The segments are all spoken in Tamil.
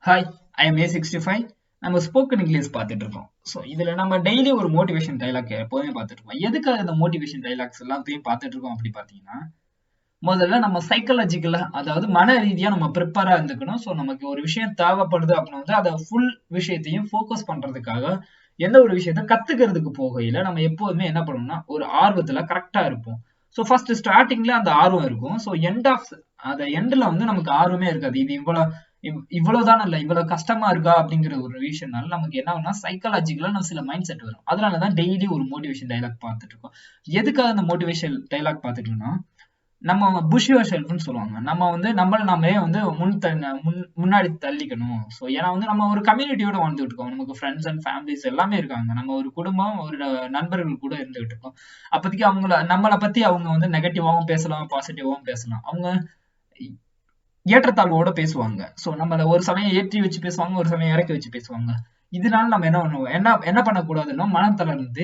Hi, I am A-65. நம்ம ஸ்போக்கன் இங்கிலீஷ் பார்த்துட்டு இருக்கோம். ஸோ இதில் நம்ம டெய்லி ஒரு மோட்டிவேஷன் டைலாக் எப்போதுமே பார்த்துட்டு இருக்கோம். எதுக்காக இந்த மோட்டிவேஷன் டைலாக்ஸ் எல்லாத்தையும் பார்த்துட்டு இருக்கோம் அப்படி பார்த்தீங்கன்னா, முதல்ல நம்ம சைக்காலஜிக்கலா, அதாவது மன ரீதியா நம்ம ப்ரிப்பேரா இருந்துக்கணும். ஸோ நமக்கு ஒரு விஷயம் தேவைப்படுது அப்படின்னா வந்து அதை ஃபுல் விஷயத்தையும் ஃபோக்கஸ் பண்றதுக்காக எந்த ஒரு விஷயத்த கத்துக்கிறதுக்கு போகையில நம்ம எப்போதுமே என்ன பண்ணணும்னா ஒரு ஆர்வத்துல கரெக்டா இருப்போம். ஸோ ஃபர்ஸ்ட் ஸ்டார்டிங்ல அந்த ஆர்வம் இருக்கும். ஸோ அந்த எண்ட்ல வந்து நமக்கு ஆர்வமே இருக்காது. இது இவ்வளவுதான் இல்ல, இவ்வளவு கஷ்டமா இருக்கா அப்படிங்கிற ஒரு ரீசன்னால நமக்கு என்ன ஆகும்னா சைக்காலஜிக்கலா நம்ம சில மைண்ட் செட் வரும். அதனாலதான் டெய்லி ஒரு மோட்டிவேஷன் டைலாக் பார்த்துட்டு இருக்கோம். எதுக்காக அந்த மோட்டிவேஷன் டைலாக் பார்த்துட்டு இருக்கோம்னா, நம்ம புஷ் யுவர் செல்ஃப்னு சொல்லுவாங்க. நம்ம வந்து நம்மள நாமே வந்து முன்னாடி தள்ளிக்கணும். ஸோ ஏன்னா வந்து நம்ம ஒரு கம்யூனிட்டியோட வாழ்ந்துட்டு இருக்கோம். நமக்கு ஃப்ரெண்ட்ஸ் அண்ட் ஃபேமிலிஸ் எல்லாமே இருக்காங்க. நம்ம ஒரு குடும்பம், ஒரு நண்பர்கள் கூட இருந்துகிட்டு இருக்கோம். அப்போதைக்கு நம்மளை பத்தி அவங்க வந்து நெகட்டிவாவும் பேசலாம், பாசிட்டிவாவும் பேசலாம். அவங்க ஏற்றத்தாழ்வோட பேசுவாங்க. ஸோ நம்மள ஒரு சமயம் ஏற்றி வச்சு பேசுவாங்க, ஒரு சமயம் இறக்கி வச்சு பேசுவாங்க. இதனால நம்ம என்ன பண்ணுவோம், என்ன என்ன பண்ணக்கூடாதுன்னா மனம் தளர்ந்து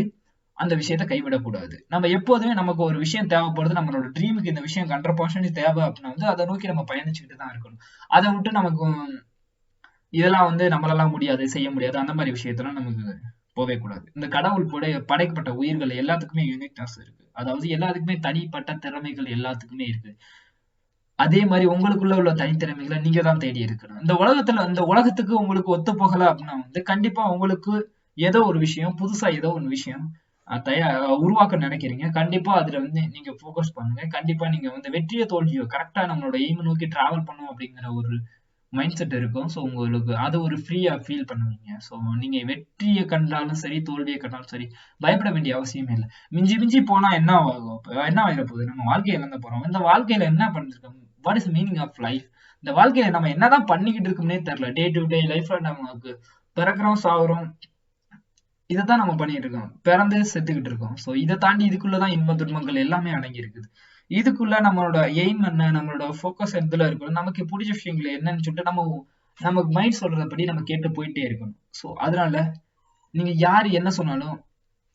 அந்த விஷயத்த கைவிடக்கூடாது. நம்ம எப்போதுமே நமக்கு ஒரு விஷயம் தேவைப்படுது, நம்மளோட ட்ரீமுக்கு இந்த விஷயம் 100% தேவை அப்படின்னா வந்து அதை நோக்கி நம்ம பயணிச்சுக்கிட்டு தான் இருக்கணும். அதை விட்டு நமக்கு இதெல்லாம் வந்து நம்மளால முடியாது, செய்ய முடியாது, அந்த மாதிரி விஷயத்தெல்லாம் நமக்கு போவே கூடாது. இந்த கடவுள் படைக்கப்பட்ட உயிர்கள் எல்லாத்துக்குமே யூனிக்னஸ் இருக்கு. அதாவது எல்லாத்துக்குமே தனிப்பட்ட திறமைகள் எல்லாத்துக்குமே இருக்கு. அதே மாதிரி உங்களுக்குள்ள உள்ள தனித்திறமைகளை நீங்க தான் தேடி இருக்கணும். இந்த உலகத்துக்கு உங்களுக்கு ஒத்து போகல அப்படின்னா வந்து கண்டிப்பா உங்களுக்கு ஏதோ ஒரு விஷயம், புதுசா ஏதோ ஒரு விஷயம் உருவாக்க நினைக்கிறீங்க. கண்டிப்பா அதுல வந்து நீங்க ஃபோக்கஸ் பண்ணுங்க. கண்டிப்பா நீங்க வந்து வெற்றியோ தோல்வியோ கரெக்டா நம்மளோட எய்ம் நோக்கி டிராவல் பண்ணும் அப்படிங்கிற ஒரு மைண்ட் செட் இருக்கும். ஸோ உங்களுக்கு அது ஒரு ஃப்ரீயா ஃபீல் பண்ணுவீங்க. ஸோ நீங்க வெற்றியை கண்டாலும் சரி, தோல்வியை கண்டாலும் சரி, பயப்பட வேண்டிய அவசியமே இல்லை. மிஞ்சி மிஞ்சி போனா என்ன ஆகும், என்ன ஆகிட போகுது, நம்ம வாழ்க்கையை இழந்த போறோம். இந்த வாழ்க்கையில என்ன பண்ணிருக்கோம், what is meaning of life? இந்த வாழ்க்கையில நம்ம என்னதான் பண்ணிக்கிட்டு இருக்கோம்னே தெரியல. டே டு டே லைஃப்ல நமக்கு பிறக்கிறோம், சாகுறோம், இதைத்தான் நம்ம பண்ணிட்டு இருக்கோம். பிறந்து செத்துக்கிட்டு இருக்கோம். ஸோ இதை தாண்டி இதுக்குள்ளதான் இன்ப துன்பங்கள் எல்லாமே அடங்கி இருக்குது. இதுக்குள்ள நம்மளோட எய்ம் என்ன, நம்மளோட ஃபோக்கஸ் எதுல இருக்கணும், நமக்கு பிடிச்ச விஷயங்கள் என்னன்னு சொல்லிட்டு நமக்கு மைண்ட் சொல்றபடி நம்ம கேட்டு போயிட்டே இருக்கணும். ஸோ அதனால நீங்க யாரு என்ன சொன்னாலும்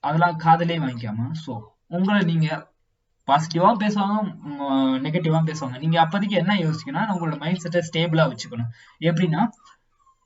அதெல்லாம் காதலே வாங்கிக்காம, ஸோ உங்களை நீங்க பாசிட்டிவா பேசுவாங்க, நெகட்டிவா பேசுவாங்க. நீங்க அப்போதைக்கு என்ன யோசிக்கணும், உங்களோட மைண்ட் செட்டை ஸ்டேபிளா வச்சுக்கணும். எப்படின்னா,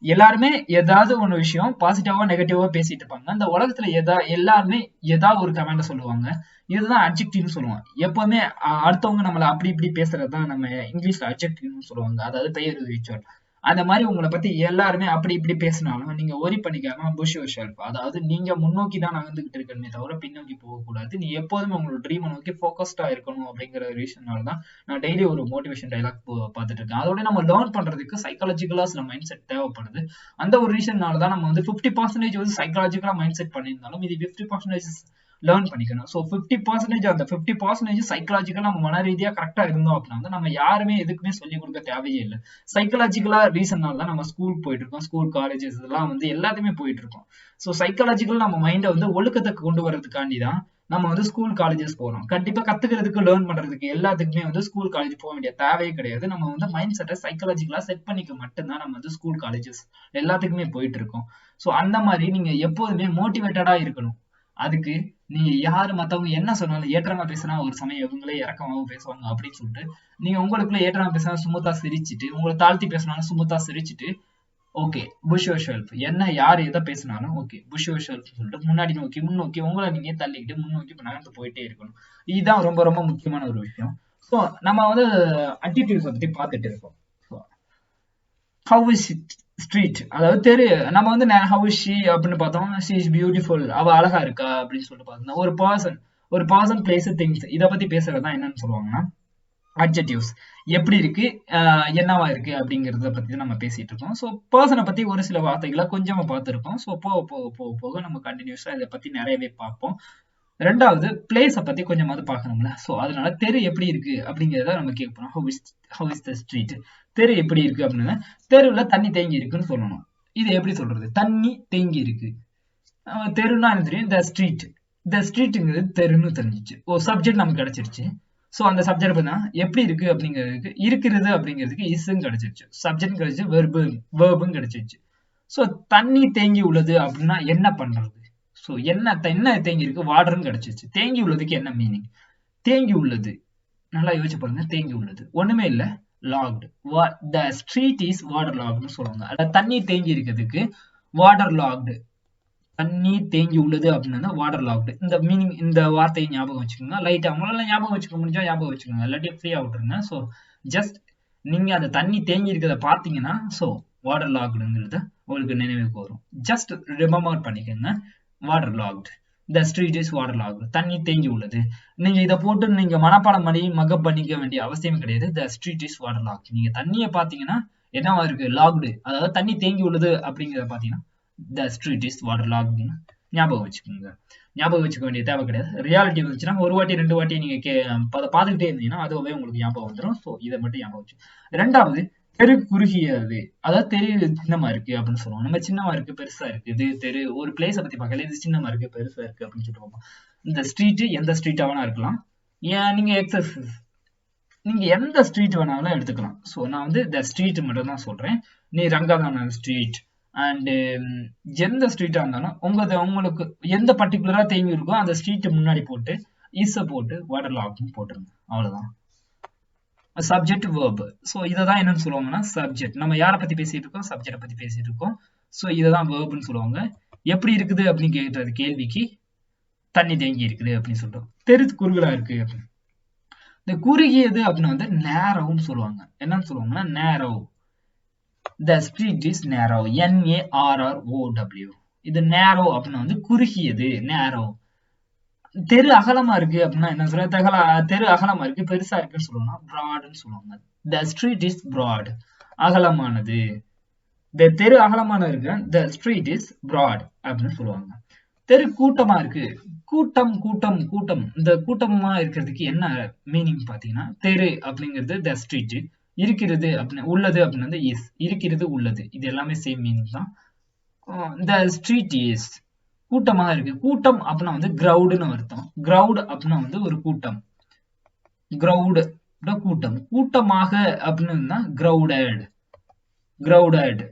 எல்லாருமே ஏதாவது ஒண்ணு விஷயம் பாசிட்டிவா நெகட்டிவா பேசிட்டு இருப்பாங்க. அந்த உலகத்துல எல்லாருமே ஏதாவது ஒரு கமெண்ட சொல்லுவாங்க. இதுதான் அட்ஜெக்டிவ்னு சொல்லுவோம். எப்பவுமே அடுத்தவங்க நம்மள அப்படி இப்படி பேசுறதுதான் நம்ம இங்கிலீஷ்ல அட்ஜெக்டிவ்னு சொல்லுவாங்க. அதாவது பெயர் சொல். அந்த மாதிரி உங்களை பத்தி எல்லாருமே அப்படி இப்படி பேசினாலும் நீங்க ஒரி பண்ணிக்காம புஷ் யுவர் செல்ஃப். அதாவது நீங்க முன்னோக்கி தான் நகர்ந்துகிட்டு இருக்கணுமே தவிர பின்னோக்கி போகக்கூடாது. நீ எப்போதுமே உங்களோட ட்ரீமை நோக்கி ஃபோக்கஸ்டா இருக்கணும் அப்படிங்கிற ரீசனால தான் நான் டெய்லி ஒரு மோட்டிவேஷன் டைலாக் பார்த்துட்டு இருக்கேன். அதோட நம்ம லேர்ன் பண்றதுக்கு சைக்காலஜிக்கலா சில மைண்ட் செட் தேவைப்படுது. அந்த ஒரு ரீசன்னால தான் நம்ம வந்து 50% வந்து சைக்காலஜிக்கலா மைண்ட் செட் பண்ணியிருந்தாலும் இது 50% லேர்ன் பண்ணிக்கணும். ஸோ 50% அந்த 50% சைக்காலஜிக்கலா நம்ம மன ரீதியா கரெக்டா இருந்தோம் அப்படின்னா வந்து நம்ம யாருமே எதுக்குமே சொல்லிக் கொடுக்க தேவையே இல்லை. சைக்காலஜிக்கலா ரீசன்னால தான் நம்ம ஸ்கூல் போயிட்டு இருக்கோம். ஸ்கூல் காலேஜஸ் இதெல்லாம் வந்து எல்லாத்தையுமே போயிட்டு இருக்கோம். ஸோ சைக்காலஜிக்கல் நம்ம மைண்டை வந்து ஒழுக்கத்தை கொண்டு வர்றதுக்காண்டி தான் நம்ம வந்து ஸ்கூல் காலேஜஸ் போறோம். கண்டிப்பா கத்துக்கிறதுக்கு லேர்ன் பண்றதுக்கு எல்லாத்துக்குமே வந்து ஸ்கூல் காலேஜ் போக வேண்டிய தேவையே கிடையாது. நம்ம வந்து மைண்ட் செட்டை சைக்காலஜிக்கலா செட் பண்ணிக்க மட்டும்தான் நம்ம வந்து ஸ்கூல் காலேஜஸ் எல்லாத்துக்குமே போயிட்டு இருக்கோம். ஸோ அந்த மாதிரி நீங்க எப்போதுமே மோட்டிவேட்டடா இருக்கணும். அதுக்கு நீங்க யாரு மத்தவங்க என்ன சொன்னாலும் ஏற்றமா பேசினா ஒரு சமயம் இவங்களே இறக்கமாவும் பேசுவாங்க அப்படின்னு சொல்லிட்டு நீங்க உங்களுக்குள்ள ஏற்றமா பேசினா சுமூத்தா சிரிச்சுட்டு, உங்களை தாழ்த்தி பேசினாலும் சுமூத்தா சிரிச்சுட்டு, ஓகே புஷ் யுவர் செல்ஃப், என்ன யார் எதை பேசினாலும் ஓகே புஷ் யுவர் செல்ஃப் சொல்லிட்டு முன்னாடி நோக்கி முன்னோக்கி உங்களை நீங்க தள்ளிக்கிட்டு முன்னோக்கி நகர்ந்து போயிட்டே இருக்கணும். இதுதான் ரொம்ப ரொம்ப முக்கியமான ஒரு விஷயம். ஸோ நம்ம வந்து அட்டிடியூட்ஸ் பத்தி பார்த்துட்டு இருக்கோம். ஹவ் இஸ் ஸ்ட்ரீட், அதாவது தெரு. நம்ம வந்து ஹவ் இஸ் ஷீ அப்படின்னு பார்த்தோம். ஷீ இஸ் பியூட்டிஃபுல், அவ அழகா இருக்கா அப்படின்னு சொல்லிட்டு பார்த்தோம்னா ஒரு பர்சன் பிளேஸ் திங்ஸ் இதை பத்தி பேசுறதுதான் என்னன்னு சொல்லுவாங்கன்னா அட்ஜெக்டிவ்ஸ். எப்படி இருக்கு, என்னவா இருக்கு அப்படிங்கிறத பத்தி தான் நம்ம பேசிட்டு இருக்கோம். ஸோ பர்சனை பத்தி ஒரு சில வார்த்தைகளை கொஞ்சமா பார்த்துருக்கோம். ஸோ போக போக போக போக நம்ம கண்டினியூஸா இதை பத்தி நிறையவே பார்ப்போம். ரெண்டாவது பிளேஸை பத்தி கொஞ்சமாவது பார்க்கணும்ல. ஸோ அதனால தெரு எப்படி இருக்கு அப்படிங்கிறத நம்ம கேட்போம். ஹவ் இஸ் த ஸ்ட்ரீட், தெரு எப்படி இருக்கு அப்படின்னா தெருவுல தண்ணி தேங்கி இருக்குன்னு சொல்லணும். இது எப்படி சொல்றது, தண்ணி தேங்கி இருக்கு. தெருன்னா என்ன தெரியும், த ஸ்ட்ரீட்டுங்கிறது தெருன்னு தெரிஞ்சிச்சு. சப்ஜெக்ட் நமக்கு கிடைச்சிருச்சு. ஸோ அந்த சப்ஜெக்ட் பார்த்தா எப்படி இருக்கு அப்படிங்கிறதுக்கு இருக்கிறது அப்படிங்கிறதுக்கு இஸ்ன்னு கிடைச்சிருச்சு. சப்ஜெக்ட் கிடைச்சு வெர்பும் கிடைச்சிருச்சு. ஸோ தண்ணி தேங்கி உள்ளது அப்படின்னா என்ன பண்றது? ஸோ என்ன தேங்கி இருக்கு, வாட்டர்னு கிடைச்சிருச்சு. தேங்கி உள்ளதுக்கு என்ன மீனிங்? தேங்கி உள்ளது, நல்லா யோசிச்சு பாருங்க. தேங்கி உள்ளது ஒண்ணுமே இல்லை, logged. The street is waterlogged சொல்லுவாங்க. அத தண்ணி தேங்கி இருக்கிறதுக்கு waterlogged. தண்ணி தேங்கி உள்ளது அப்படின்னா waterlogged. இந்த மீனிங் இந்த வார்த்தையை ஞாபகம் வச்சுக்கோங்க. லைட்டா உங்களால ஞாபகம் வச்சுக்க முடிஞ்சா ஞாபகம் வச்சுக்கோங்க. இல்லாட்டி ஃப்ரீயா விட்டுருங்க. ஸோ ஜஸ்ட் நீங்க அந்த தண்ணி தேங்கி இருக்கிறத பார்த்தீங்கன்னா ஸோ waterloggedங்கிறத உங்களுக்கு நினைவுக்கு வரும். ஜஸ்ட் ரிமெம்பர் பண்ணிக்கோங்க. waterlogged. The street is waterlogged. தண்ணி தேங்கி உள்ளது. நீங்க இதை போட்டு நீங்க மனப்பாடம் பண்ணி மக்கப் பண்ணிக்க வேண்டிய அவசியம் கிடையாது. The street is waterlogged. நீங்க தண்ணியை பார்த்தீங்கன்னா என்னவா இருக்கு லாக்டு, அதாவது தண்ணி தேங்கி உள்ளது அப்படிங்கிறத பார்த்தீங்கன்னா the street is waterlogged ஞாபகம் வச்சுக்கோங்க. ஞாபகம் வச்சுக்க வேண்டிய தேவை கிடையாது. ரியாலிட்டி வந்துச்சுன்னா ஒரு வாட்டி 2 வாட்டி நீங்க பார்த்துக்கிட்டே இருந்தீங்கன்னா அதுவே உங்களுக்கு ஞாபகம் வந்துடும். ஸோ இதை மட்டும் ஞாபகம் வச்சு. ரெண்டாவது தெரு குறுகியது, அதாவது தெரு சின்னமா இருக்கு அப்படின்னு சொல்லுவோம். நம்ம சின்னமா இருக்கு பெருசா இருக்கு, இது தெரு ஒரு பிளேஸை பத்தி பார்க்கல, இது சின்னமா இருக்கு பெருசா இருக்கு அப்படின்னு சொல்லிட்டு பார்ப்போம். இந்த ஸ்ட்ரீட் எந்த ஸ்ட்ரீட்டா வேணா இருக்கலாம். ஏன் நீங்க நீங்க எந்த ஸ்ட்ரீட் வேணாலும் எடுத்துக்கலாம். ஸோ நான் வந்து இந்த ஸ்ட்ரீட் மட்டும் தான் சொல்றேன். நீ ரங்கநாதன் ஸ்ட்ரீட் அண்ட் எந்த ஸ்ட்ரீட்டா இருந்தாலும் உங்களுக்கு எந்த பர்டிகுலரா தேங்கி இருக்கோ அந்த ஸ்ட்ரீட் முன்னாடி போட்டு இஸ போட்டு waterlogged போட்டுருங்க. அவ்வளவுதான். Subject verb. ஸோ இதை தான் என்னன்னு சொல்லுவாங்கன்னா சப்ஜெக்ட். நம்ம யாரை பத்தி பேசிட்டு இருக்கோம், சப்ஜெக்டை பத்தி பேசிட்டு இருக்கோம். ஸோ இதை தான் வேர்ப்னு சொல்லுவாங்க. எப்படி இருக்குது அப்படின்னு கேட்கறது கேள்விக்கு தண்ணி தேங்கி இருக்குது அப்படின்னு சொல்றோம். தெரு குறுகலா இருக்கு அப்படின்னு. இந்த குறுகியது அப்படின்னு வந்து நேரோன்னு சொல்லுவாங்க. என்னன்னு சொல்லுவாங்கன்னா நேரோ. The street is narrow. NARROW. இது நேரோ அப்படின்னு வந்து குறுகியது, நேரோ. தெரு அகலமா இருக்கு அப்படின்னா என்ன சொல்ற, தெரு அகலமா இருக்கு பெருசா இருக்குன்னு சொல்லுவாங்க, broadன்னு சொல்லுவாங்க. The street is broad. அகலமானது. The தெரு அகலமான இருக்கு, the street is broad அப்படின்னு சொல்லுவாங்க. தெரு கூட்டமா இருக்கு. கூட்டம் கூட்டம் கூட்டம். இந்த கூட்டமா இருக்கிறதுக்கு என்ன மீனிங் பாத்தீங்கன்னா தெரு அப்படிங்கிறது the street, இருக்கிறது அப்படின்னு உள்ளது அப்படின்னு வந்து is, இருக்கிறது உள்ளது, இது எல்லாமே சேம் மீனிங் தான். the street is கூட்டமா இருக்கு. கூட்டம் அப்படின்னா வந்து கிரௌடுன்னு அர்த்தம். கிரௌட் அப்படின்னா வந்து ஒரு கூட்டம். கிரௌடு கூட்டம். கூட்டமாக அப்படின்னு கிரௌடட். கிரௌடட்.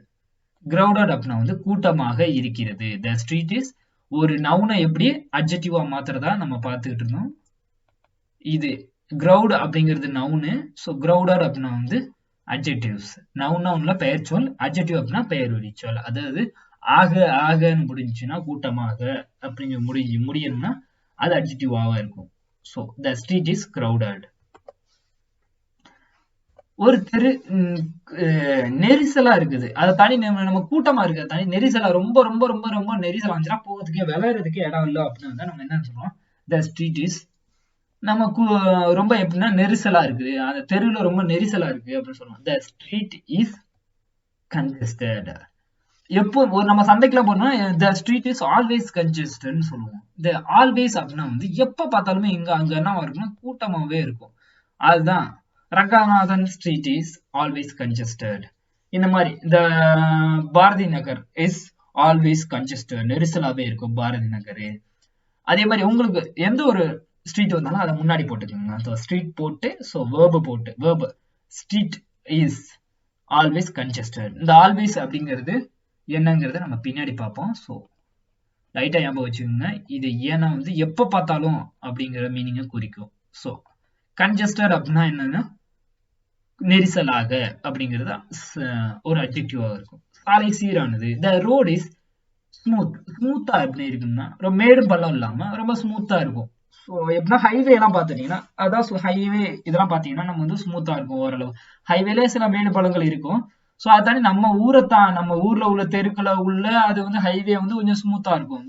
கிரௌடட் அப்படின்னா வந்து கூட்டமாக இருக்கிறது. the street is ஒரு நவுனை எப்படி அட்ஜெக்டிவா மாத்துறதா நம்ம பார்த்துக்கிட்டு இருந்தோம். இது கிரௌட் அப்படிங்கிறது நவுனு. ஸோ கிரௌடட் அப்படின்னா வந்து அட்ஜெக்டிவ்ஸ். நவுன்ல பெயர் சொல், அட்ஜெக்டிவ் அப்படின்னா பெயர் ஒலி சொல். அதாவது ஆக ஆகன்னு முடிஞ்சுன்னா கூட்டமாக அப்படிங்க முடியணும்னா அது அட்ஜெக்டிவாவா இருக்கும். So the street is crowded. ஒரு தெரு நெரிசலா இருக்குது, அதை தாண்டி நம்ம கூட்டமா இருக்கு, தாண்டி நெரிசலா ரொம்ப ரொம்ப ரொம்ப ரொம்ப நெரிசலா வந்துச்சுன்னா போகிறதுக்கே விளையாடுறதுக்கே இடம் இல்லை அப்படின்னு நம்ம என்ன சொல்றோம், the street is நமக்கு ரொம்ப எப்படின்னா நெரிசலா இருக்குது, அந்த தெருவில் ரொம்ப நெரிசலா இருக்கு அப்படின்னு சொல்லுவோம். the street is congested. எப்போ நம்ம சந்தைக்குலாம் போனோம்னா the street is always congested சொல்லுவோம். the always அப்படின்னா வந்து எப்ப பார்த்தாலுமே இங்க அங்க என்ன இருக்குன்னா கூட்டமாவே இருக்கும். அதுதான் Ranganathan street is always congested. இந்த மாதிரி இந்த Bharathi Nagar is always congested, நெரிசலாவே இருக்கும் பாரதி நகர். அதே மாதிரி உங்களுக்கு எந்த ஒரு ஸ்ட்ரீட் வந்தாலும் அதை முன்னாடி போட்டுக்கோங்க. ஸ்ட்ரீட் போட்டு ஸோ வேர்பு போட்டு verb street is always congested. இந்த ஆல்வேஸ் அப்படிங்கிறது என்னங்கிறத நம்ம பின்னாடி பார்ப்போம். ஸோ லைட்டா ஞாபகம் வச்சுக்கோங்க. இது ஏன்னா வந்து எப்ப பார்த்தாலும் அப்படிங்கிற மீனிங்கை குறிக்கும். ஸோ கன்ஜஸ்டட் அப்படின்னா என்னன்னா நெரிசலாக அப்படிங்கிறது ஒரு அட்ஜெக்டிவா இருக்கும். சாலை சீரானது. The road is smooth. ஸ்மூத்தா எப்படி இருக்குன்னா ரொம்ப மேடும் பள்ளம் இல்லாம ரொம்ப ஸ்மூத்தா இருக்கும். ஸோ எப்படின்னா ஹைவே எல்லாம் பார்த்துட்டீங்கன்னா அதான் ஹைவே இதெல்லாம் பார்த்தீங்கன்னா நம்ம வந்து ஸ்மூத்தா இருக்கும் ஓரளவு. ஹைவேல சில மேடு பள்ளங்கள் இருக்கும். ஸோ அதை தாண்டி நம்ம ஊர்ல உள்ள தெருக்களை உள்ள அது வந்து ஹைவே வந்து கொஞ்சம் ஸ்மூத்தா இருக்கும்.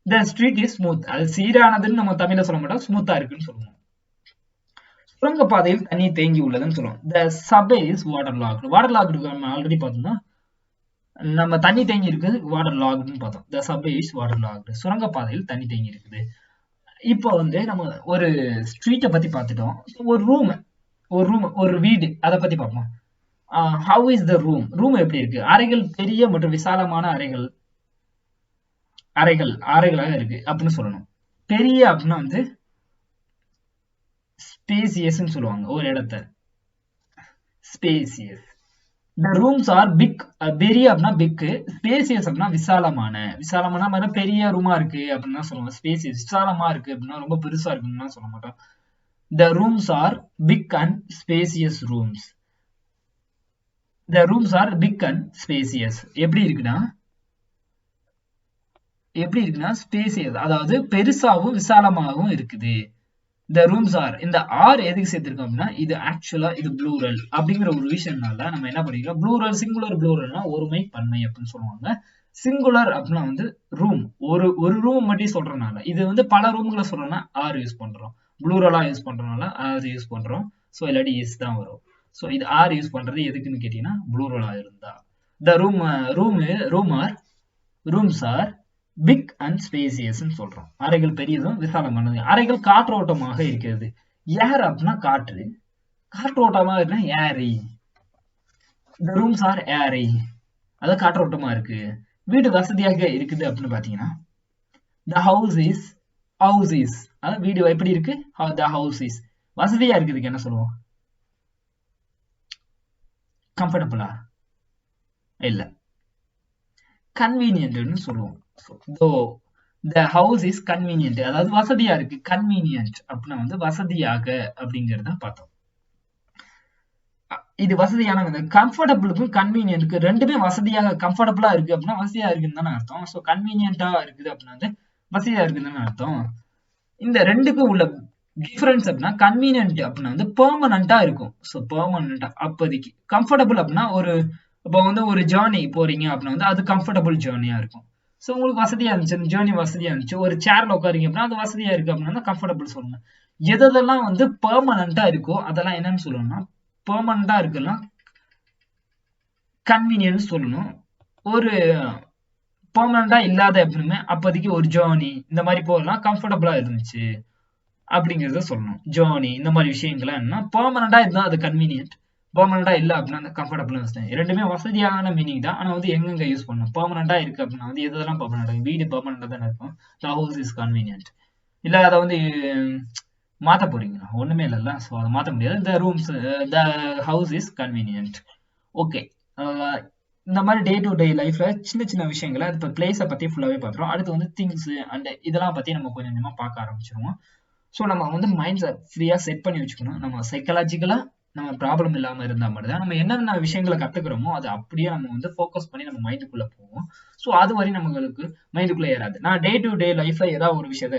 The street is smooth. அது சீரானதுன்னு நம்ம தமிழ்ல சொல்ல மாட்டோம், ஸ்மூத்தா இருக்குன்னு சொல்லுவோம். சுரங்கப்பாதையில் தண்ணி தேங்கி உள்ளதுன்னு சொல்லுவோம். த சப்வே இஸ் waterlogged. waterlogged நம்ம ஆல்ரெடி பார்த்தோம்னா நம்ம தண்ணி தேங்கி இருக்குது waterloggedன்னு பார்த்தோம். த சப்வே இஸ் waterlogged. சுரங்கப்பாதையில் தண்ணி தேங்கி இருக்குது. இப்போ வந்து நம்ம ஒரு ஸ்ட்ரீட்டை பத்தி பார்த்துட்டோம். ஒரு வீடு அதை பத்தி பார்ப்போம். How is the room? Room எப்படி இருக்கு? அறைகள் பெரிய மற்றும் விசாலமான அறைகளாக இருக்கு அப்படின்னு சொல்லணும். பெரிய அப்படின்னா வந்து ஸ்பேசியஸ்ன்னு சொல்லுவாங்க ஒரு இடத்த. Spacious. The rooms are big. பெரிய அப்படின்னா பிக், ஸ்பேசியஸ் அப்படின்னா விசாலமான பெரிய ரூமா இருக்கு அப்படின்னா சொல்லுவாங்க. ஸ்பேசியஸ் விசாலமா இருக்கு அப்படின்னா ரொம்ப பெருசா இருக்குன்னு சொல்ல மாட்டோம். The rooms are big and spacious rooms. The rooms are big and spacious. எப்படி இருக்குன்னா spacious, அதாவது பெருசாவும் விசாலமாகவும் இருக்குது. The rooms are, இந்த R எதுக்கு சேர்த்திருக்கோம் அப்படின்னா இது ஆக்சுவலா இது ப்ளூரல் அப்படிங்கிற ஒரு விஷயம்னால நம்ம என்ன பண்ணிக்கிறோம், ப்ளூரல் சிங்குலர் ப்ளூரல்னா ஒருமை பன்மை அப்படின்னு சொல்லுவாங்க. சிங்குலர் அப்படின்னா வந்து ரூம், ஒரு ரூம் மட்டும் சொல்றதுனால, இது வந்து பல ரூம்களை சொல்றோம்னா ஆர் யூஸ் பண்றோம், ப்ளூரலா யூஸ் பண்றதுனால ஆர் யூஸ் பண்றோம். ஸோ இல்லாட்டி இஸ் தான் வரும். ஸோ இது ஆர் யூஸ் பண்றது எதுக்குன்னு கேட்டீங்கன்னா ப்ளூரலா இருந்தா. The rooms are big and spacious சொல்றோம். அறைகள் பெரியதும் விசாலமானது. அறைகள் காற்றோட்டமாக இருக்கிறது. ஏர் அப்படின்னா காற்று, காற்றோட்டமா இருக்குன்னா ஏரி. The rooms are airy, அது காற்றோட்டமா இருக்கு. வீடு வசதியாக இருக்குது அப்படின்னு பாத்தீங்கன்னா the house is அது வீடு எப்படி இருக்கு, the house is வசதியா இருக்குதுக்கு என்ன சொல்லுவோம், கம்ஃபர்டபுளா இல்ல கன்வீனியன்ட்னு சொல்லுவோம். the house is convenient, அதாவது வசதியா இருக்கு. கன்வீனியன்ட் அப்படின்னா வந்து வசதியாக அப்படிங்கறத பார்த்தோம். இது வசதியான, கம்ஃபர்டபுளுக்கும் கன்வீனியன்ட்க்கு ரெண்டுமே வசதியாக, கம்ஃபர்டபுளா இருக்கு அப்படின்னா வசதியா இருக்குன்னு தானே அர்த்தம். ஸோ கன்வீனியன்டா இருக்குது அப்படின்னா வந்து வசதியா இருக்குன்னு அர்த்தம். இந்த ரெண்டுக்கும் உள்ள டிஃபரன்ஸ் அப்படின்னா கன்வீனியன்ட் அப்படின்னா வந்து பெர்மனண்டா இருக்கும். ஸோ பெர்மனண்டா அப்போதைக்கு. கம்ஃபர்டபுள் அப்படின்னா இப்போ வந்து ஒரு ஜேர்னி போறீங்க அப்படின்னா வந்து அது கம்ஃபர்டபுள் ஜேர்னியா இருக்கும். ஸோ உங்களுக்கு வசதியா இருந்துச்சு, ஜேர்னி வசதியா இருந்துச்சு, ஒரு சேர்ல உட்காரிங்க அப்படின்னா அது வசதியா இருக்கு அப்படின்னா கம்ஃபர்டபுள் சொல்லுங்க. எதெல்லாம் வந்து பெர்மனண்டா இருக்கோ அதெல்லாம் என்னன்னு சொல்லணும்னா பெர்மனண்டா இருக்குன்னா கன்வீனியன்ஸ் சொல்லணும். ஒரு பெர்மனண்டா இல்லாத எப்படின்னு அப்போதைக்கு ஒரு ஜேர்னி இந்த மாதிரி போகலாம் கம்ஃபர்டபுளா இருந்துச்சு அப்படிங்கறத சொல்லணும். ஜேர்னி இந்த மாதிரி விஷயங்கள்லாம் என்ன பெர்மனண்டா இருந்தா அது கன்வீனியன்ட், பெர்மனண்டா இல்ல அப்படின்னா கம்ஃபர்டபுள். ரெண்டுமே வசதியான மீனிங் தான். ஆனா வந்து எங்க யூஸ் பண்ணணும், பெர்மனண்டா இருக்கு அப்படின்னா வந்து எதெல்லாம் பெர்மனண்டா, வீடு பெர்மனண்டா தானே இருக்கும். The house is convenient. இல்ல அதை வந்து மாத்த போறீங்களா, ஒண்ணுமே இல்லைல்ல. ஸோ அதை மாத்த முடியாது. The house is convenient. Okay, இந்த மாதிரி டே டு டே லைஃப்ல சின்ன சின்ன விஷயங்களை இப்போ பிளேஸை பத்தி ஃபுல்லாவே பார்த்துரும். அடுத்து வந்து திங்ஸ் அண்ட் இதெல்லாம் பத்தி நம்ம கொஞ்சம் கொஞ்சமா பார்க்க ஆரம்பிச்சிருவோம். ஸோ நம்ம வந்து மைண்ட்ஸை ஃப்ரீயா செட் பண்ணி வச்சுக்கணும். நம்ம சைக்காலஜிக்கலா நம்ம ப்ராப்ளம் இல்லாம இருந்தா மட்டும் தான் நம்ம என்னென்ன விஷயங்களை கத்துக்கிறோமோ அதை அப்படியே நம்ம வந்து ஃபோக்கஸ் பண்ணி நம்ம மைண்டுக்குள்ள போவோம். ஸோ அது வரையும் நம்மளுக்கு மைண்டுக்குள்ள ஏறாது. நான் டே டு டே லைஃப்ல ஏதாவது ஒரு விஷயத்த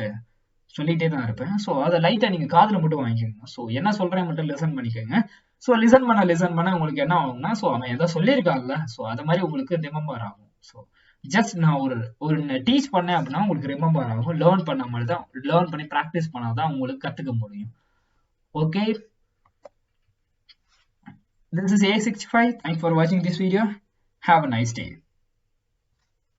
சொல்லிட்டே தான் இருப்பேன். ஸோ அதை லைட்டா நீங்க காதுல மட்டும் வாங்கிக்கோங்க. ஸோ என்ன சொல்றேன் மட்டும் லிசன் பண்ணிக்கோங்க. ஸோ லிசன் பண்ண உங்களுக்கு என்ன ஆகும்னா, ஸோ அவன் எதை சொல்லியிருக்காங்கல்ல, ஸோ அது மாதிரி உங்களுக்கு ரிமெம்பர் ஆகும். ஸோ ஜஸ்ட் நான் ஒரு டீச் பண்ணேன் அப்படின்னா உங்களுக்கு ரிமெம்பர் ஆகும். லேர்ன் பண்ண மாதிரி தான், லேர்ன் பண்ணி ப்ராக்டிஸ் பண்ணாதான் உங்களுக்கு கத்துக்க முடியும். Okay, this is A-65. Thanks for watching this video. Have a nice day.